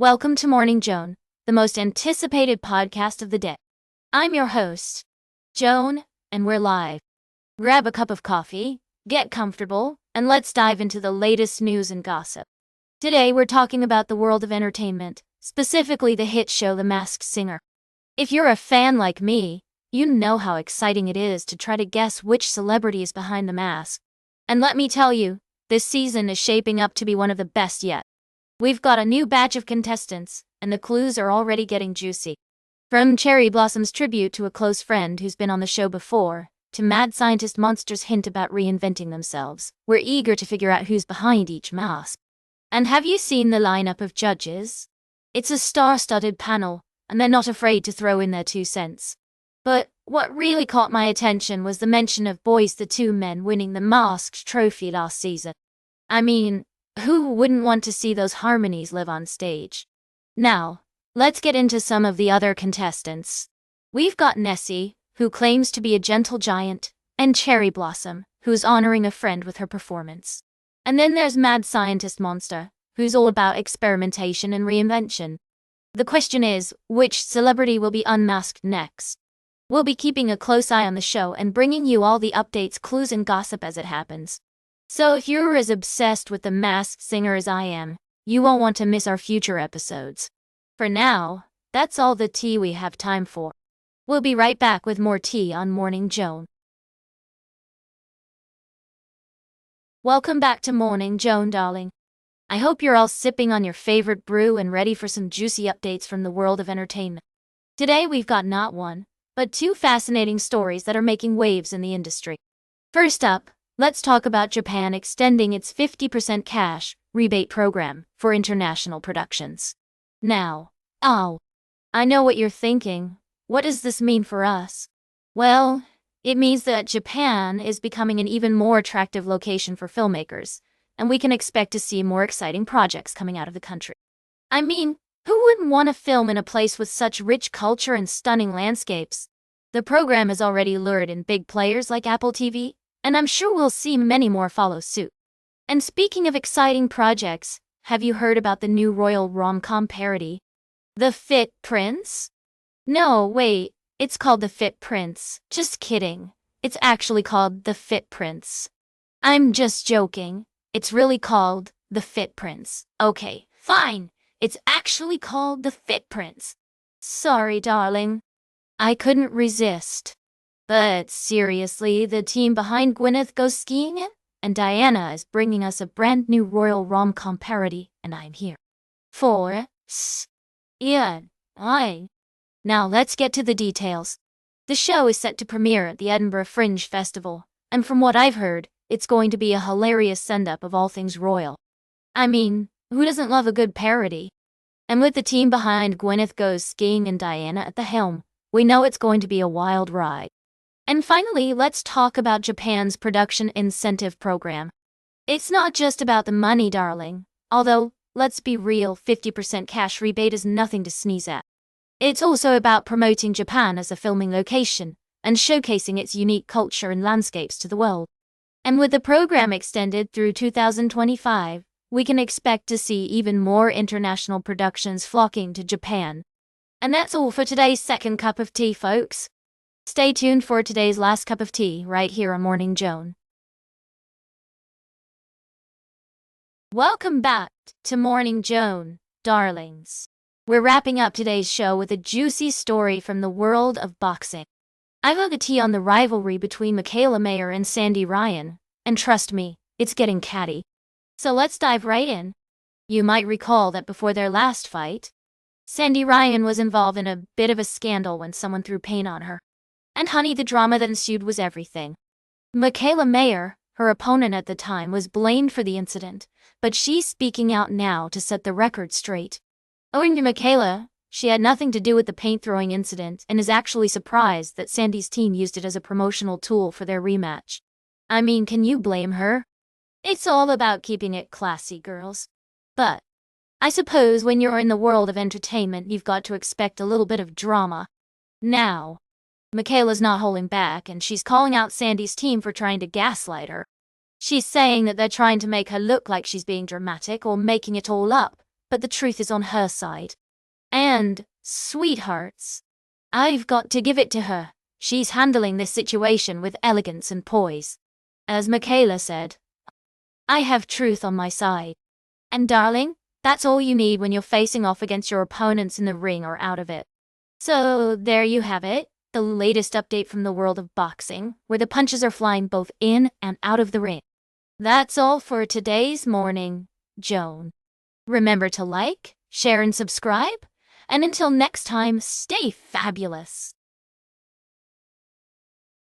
Welcome to Morning Joan, the most anticipated podcast of the day. I'm your host, Joan, and we're live. Grab a cup of coffee, get comfortable, and let's dive into the latest news and gossip. Today we're talking about the world of entertainment, specifically the hit show The Masked Singer. If you're a fan like me, you know how exciting it is to try to guess which celebrity is behind the mask. And let me tell you, this season is shaping up to be one of the best yet. We've got a new batch of contestants, and the clues are already getting juicy. From Cherry Blossom's tribute to a close friend who's been on the show before, to mad scientist monsters' hint about reinventing themselves, we're eager to figure out who's behind each mask. And have you seen the lineup of judges? It's a star-studded panel, and they're not afraid to throw in their 2 cents. But what really caught my attention was the mention of Boys the Two Men winning the Masked trophy last season. I mean, who wouldn't want to see those harmonies live on stage? Now, let's get into some of the other contestants. We've got Nessie, who claims to be a gentle giant, and Cherry Blossom, who's honoring a friend with her performance. And then there's Mad Scientist Monster, who's all about experimentation and reinvention. The question is, which celebrity will be unmasked next? We'll be keeping a close eye on the show and bringing you all the updates, clues, and gossip as it happens. So if you're as obsessed with The Masked Singer as I am, you won't want to miss our future episodes. For now, that's all the tea we have time for. We'll be right back with more tea on Morning Joan. Welcome back to Morning Joan, darling. I hope you're all sipping on your favorite brew and ready for some juicy updates from the world of entertainment. Today we've got not one, but 2 fascinating stories that are making waves in the industry. First up, let's talk about Japan extending its 50% cash rebate program for international productions. Now, I know what you're thinking. What does this mean for us? Well, it means that Japan is becoming an even more attractive location for filmmakers, and we can expect to see more exciting projects coming out of the country. I mean, who wouldn't want to film in a place with such rich culture and stunning landscapes? The program has already lured in big players like Apple TV, and I'm sure we'll see many more follow suit. And speaking of exciting projects, have you heard about the new royal rom-com parody? The Fit Prince? No, wait, it's called The Fit Prince. Just kidding. It's actually called The Fit Prince. I'm just joking. It's really called The Fit Prince. Okay, fine. It's actually called The Fit Prince. Sorry, darling. I couldn't resist. But seriously, the team behind Gwyneth Goes Skiing and Diana is bringing us a brand new royal rom-com parody, and I'm here for it. Yeah, Now let's get to the details. The show is set to premiere at the Edinburgh Fringe Festival, and from what I've heard, it's going to be a hilarious send-up of all things royal. I mean, who doesn't love a good parody? And with the team behind Gwyneth Goes Skiing and Diana at the helm, we know it's going to be a wild ride. And finally, let's talk about Japan's production incentive program. It's not just about the money, darling. Although, let's be real, 50% cash rebate is nothing to sneeze at. It's also about promoting Japan as a filming location and showcasing its unique culture and landscapes to the world. And with the program extended through 2025, we can expect to see even more international productions flocking to Japan. And that's all for today's second cup of tea, folks. Stay tuned for today's last cup of tea right here on Morning Joan. Welcome back to Morning Joan, darlings. We're wrapping up today's show with a juicy story from the world of boxing. I've got the tea on the rivalry between Mikaela Mayer and Sandy Ryan, and trust me, it's getting catty. So let's dive right in. You might recall that before their last fight, Sandy Ryan was involved in a bit of a scandal when someone threw paint on her. And honey, the drama that ensued was everything. Mikaela Mayer, her opponent at the time, was blamed for the incident, but she's speaking out now to set the record straight. Owing to Mikaela, she had nothing to do with the paint-throwing incident and is actually surprised that Sandy's team used it as a promotional tool for their rematch. I mean, can you blame her? It's all about keeping it classy, girls. But I suppose when you're in the world of entertainment, you've got to expect a little bit of drama. Now, Mikaela's not holding back, and she's calling out Sandy's team for trying to gaslight her. She's saying that they're trying to make her look like she's being dramatic or making it all up, but the truth is on her side. And, sweethearts, I've got to give it to her. She's handling this situation with elegance and poise. As Mikaela said, I have truth on my side. And darling, that's all you need when you're facing off against your opponents in the ring or out of it. So there you have it, the latest update from the world of boxing, where the punches are flying both in and out of the ring. That's all for today's Morning Joan. Remember to like, share, and subscribe. And until next time, stay fabulous.